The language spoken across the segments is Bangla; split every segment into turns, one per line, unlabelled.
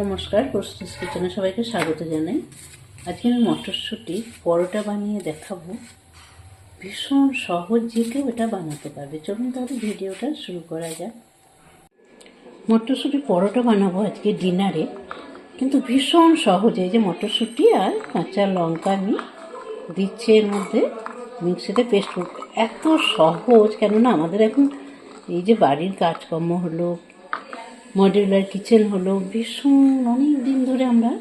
নমস্কার, প্রস্তুত কিচেনে সবাইকে স্বাগত জানাই। আজকে আমি মটরশুঁটি পরোটা বানিয়ে দেখাবো। ভীষণ সহজ, যে কেউ এটা বানাতে পারবে। চলুন তাহলে ভিডিওটা শুরু করা যাক। মটরশুঁটি পরোটা বানাবো আজকে ডিনারে, কিন্তু ভীষণ সহজ। এই যে মটরশুঁটি আর কাঁচা লঙ্কা আমি দিচ্ছি এর মধ্যে, মিক্সিতে পেস্ট করবো। এত সহজ, কেননা আমাদের এখন এই যে বাড়ির কাজকর্ম হলো, মডিউলার কিচেন হলো, ভীষণ অনেক দিন ধরে আমরা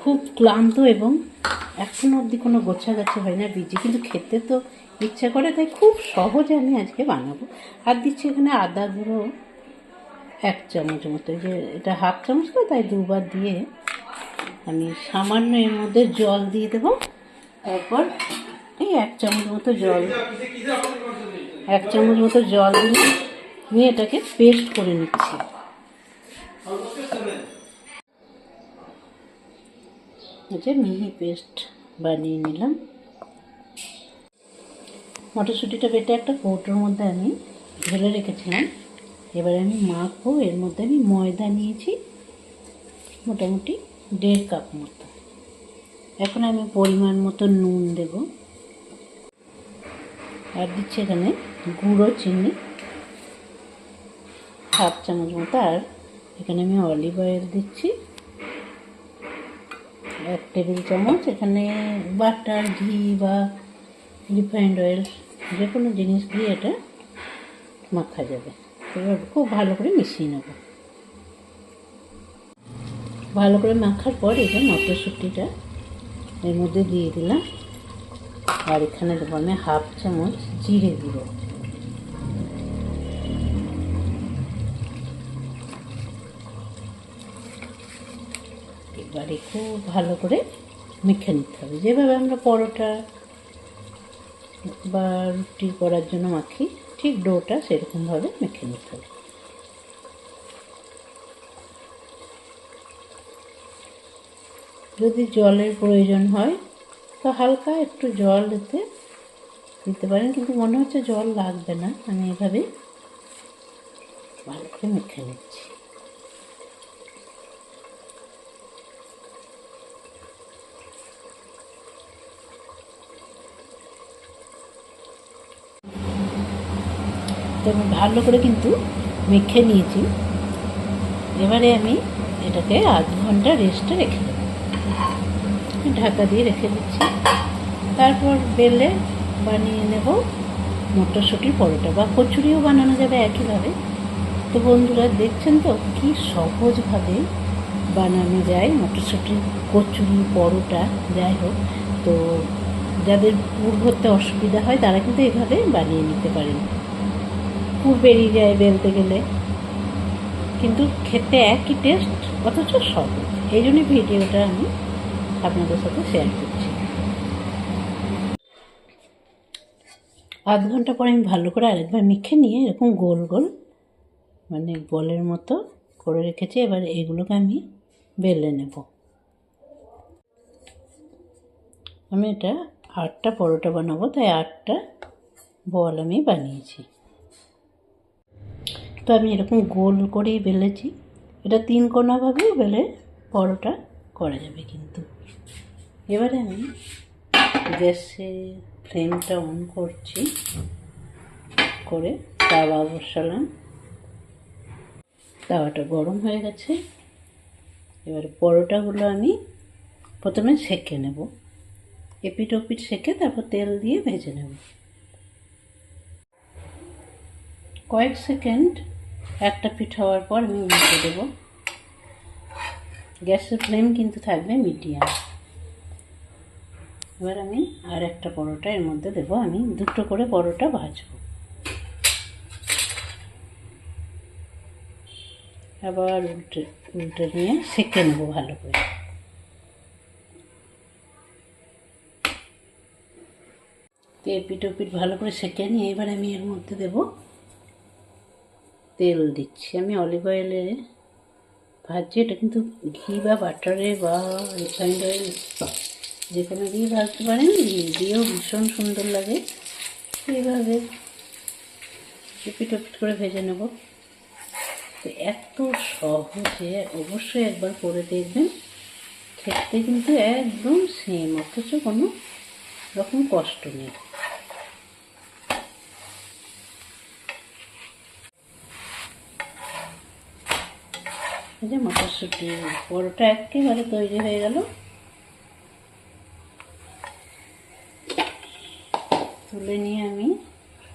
খুব ক্লান্ত এবং এখনো অবধি কোনো গোছাগাছি হয় না, বিজি, কিন্তু খেতে তো ইচ্ছা করে। তাই খুব সহজে আমি আজকে বানাবো। আর দিচ্ছি এখানে আদা গুঁড়ো 1 চামচ মতো, যে এটা হাফ চামচ তো, তাই দুবার দিয়ে আমি সামান্য এর মধ্যে জল দিয়ে দেবো। তারপর এই 1 চামচ মতো জল দিয়ে আমি এটাকে পেস্ট করে নিচ্ছি। যে মিহি পেস্ট বানিয়ে নিলাম। মটরশুঁটিটা বেটে একটা কৌটোর মধ্যে আমি ঢেলে রেখেছিলাম। এবারে আমি মাখবো। এর মধ্যে আমি ময়দা নিয়েছি মোটামুটি 1.5 কাপ মতো। এখন আমি পরিমাণ মতো নুন দেব, আর দিচ্ছি এখানে গুঁড়ো চিনি হাফ চামচ মতো, আর এখানে আমি অলিভ অয়েল দিচ্ছি 1 টেবিল চামচ। এখানে বাটার, ঘি বা রিফাইন্ড অয়েল, যে কোনো জিনিস দিয়ে এটা মাখা যাবে। এবার খুব ভালো করে মিশিয়ে নেব। ভালো করে মাখার পর এই যে মটরশুঁটিটা এর মধ্যে দিয়ে দিলাম, আর এখানে দেবো আমি হাফ চামচ জিরে গুঁড়ো। এবারে খুব ভালো করে মেখে নিতে হবে, যেভাবে আমরা পরোটা বা রুটি করার জন্য মাখি, ঠিক ডোটা সেরকমভাবে মেখে নিতে হবে। যদি জলের প্রয়োজন হয় তো হালকা একটু জল দিতে পারেন, কিন্তু মনে হচ্ছে জল লাগবে না। আমি এভাবে ভালো করে মেখে নিচ্ছি। তো আমি ভালো করে কিন্তু মেখে নিয়েছি। এবারে আমি এটাকে আধ ঘন্টা রেস্টে রেখে দেবো, ঢাকা দিয়ে রেখে দিচ্ছি। তারপর বেলে বানিয়ে নেব মটরশুঁটির পরোটা, বা কচুরিও বানানো যাবে একইভাবে। তো বন্ধুরা, দেখছেন তো কি সহজভাবে বানানো যায় মটরশুঁটির কচুরি, পরোটা, যাই হোক। তো যাদের পুর ভরতে অসুবিধা হয় তারা কিন্তু এইভাবে বানিয়ে নিতে পারেন। পুর বেরিয়ে যায় বেলতে গেলে, কিন্তু খেতে একই টেস্ট, অথচ সহজ। এই জন্যই ভিডিওটা আমি আপনাদের সাথে শেয়ার করছি। আধ ঘন্টা পরে আমি ভালো করে আরেকবার মেখে নিয়ে এরকম গোল গোল, মানে বলের মতো করে রেখেছি। এবার এগুলোকে আমি বেলে নেব। আমি এটা 8টা পরোটা বানাবো, তাই 8টা বল আমি বানিয়েছি। তো আমি এরকম গোল করেই বেলেছি। এটা 3 কোণাভাবেও বেলে পরোটা করা যাবে কিন্তু। এবারে আমি গ্যাসের ফ্লেমটা অন করছি, করে তাওয়া বসালাম। তাওয়াটা গরম হয়ে গেছে। এবারে পরোটাগুলো আমি প্রথমে সেঁকে নেব, এপিট ওপিট সেঁকে তারপর তেল দিয়ে ভেজে নেব। কয়েক সেকেন্ড একটা পিঠ হওয়ার পর আমি উল্টে দেবো। গ্যাসের ফ্লেম কিন্তু থাকবে মিডিয়াম। এবার আমি আর একটা পরোটা এর মধ্যে দেবো। আমি 2টো করে পরোটা ভাজবো। আবার উল্টে নিয়ে সেঁকে নেবো ভালো করে। এপিট ওপিট ভালো করে সেঁকে নিয়ে এবার আমি এর মধ্যে দেবো তেল। দিচ্ছি আমি অলিভ অয়েলে ভাজছি। এটা কিন্তু ঘি বা বাটারে বা রিফাইন্ড অয়েল, যে কোনো দিয়ে ভাজতে পারেন, দিয়েও ভীষণ সুন্দর লাগে। এইভাবে এপিট ওপিট করে ভেজে নেব। তো এত সহজে অবশ্যই একবার করে দেখবেন। খেতে কিন্তু একদম সেম, অথচ কোনো রকম কষ্ট নেই। এই যে মটরশুঁটি পরোটা একেবারে তৈরি হয়ে গেল। তুলে নিয়ে আমি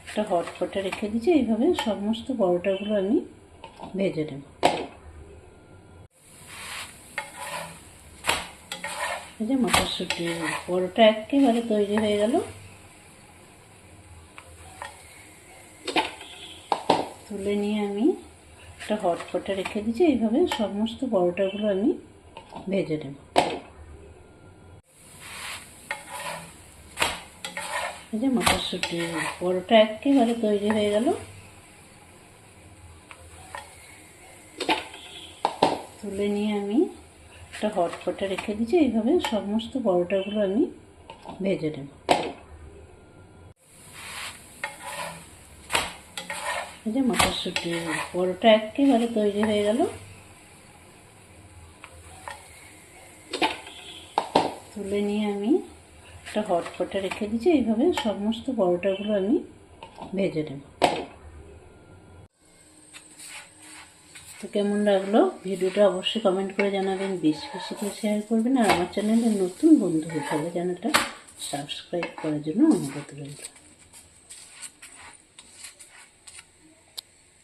একটা হটপটে রেখে দিচ্ছি। এইভাবে সমস্ত পরোটাগুলো আমি ভেজে নেব। এই যে মটরশুঁটি পরোটা একেবারে তৈরি হয়ে গেল। তুলে নিয়ে আমি একটা হটপটে রেখে দিচ্ছি। এইভাবে সমস্ত পরোটাগুলো আমি ভেজে নেব। এই যে মটরশুঁটি পরোটা একেবারে তৈরি হয়ে গেল। তুলে নিয়ে আমি একটা হটপটে রেখে দিচ্ছি। এইভাবে সমস্ত পরোটাগুলো আমি ভেজে নেব। এই যে মটরশুঁটি পরোটা একেবারে তৈরি হয়ে গেল। তুলে নিয়ে আমি একটা হটপটে রেখে দিচ্ছি। এইভাবে সমস্ত পরোটাগুলো আমি ভেজে নেব। তো কেমন লাগলো ভিডিওটা অবশ্যই কমেন্ট করে জানাবেন, বেশি বেশি করে শেয়ার করবেন, আর আমার চ্যানেলে নতুন বন্ধু হয়ে থাকলে চ্যানেলটা সাবস্ক্রাইব করার জন্য অনুরোধ রইল।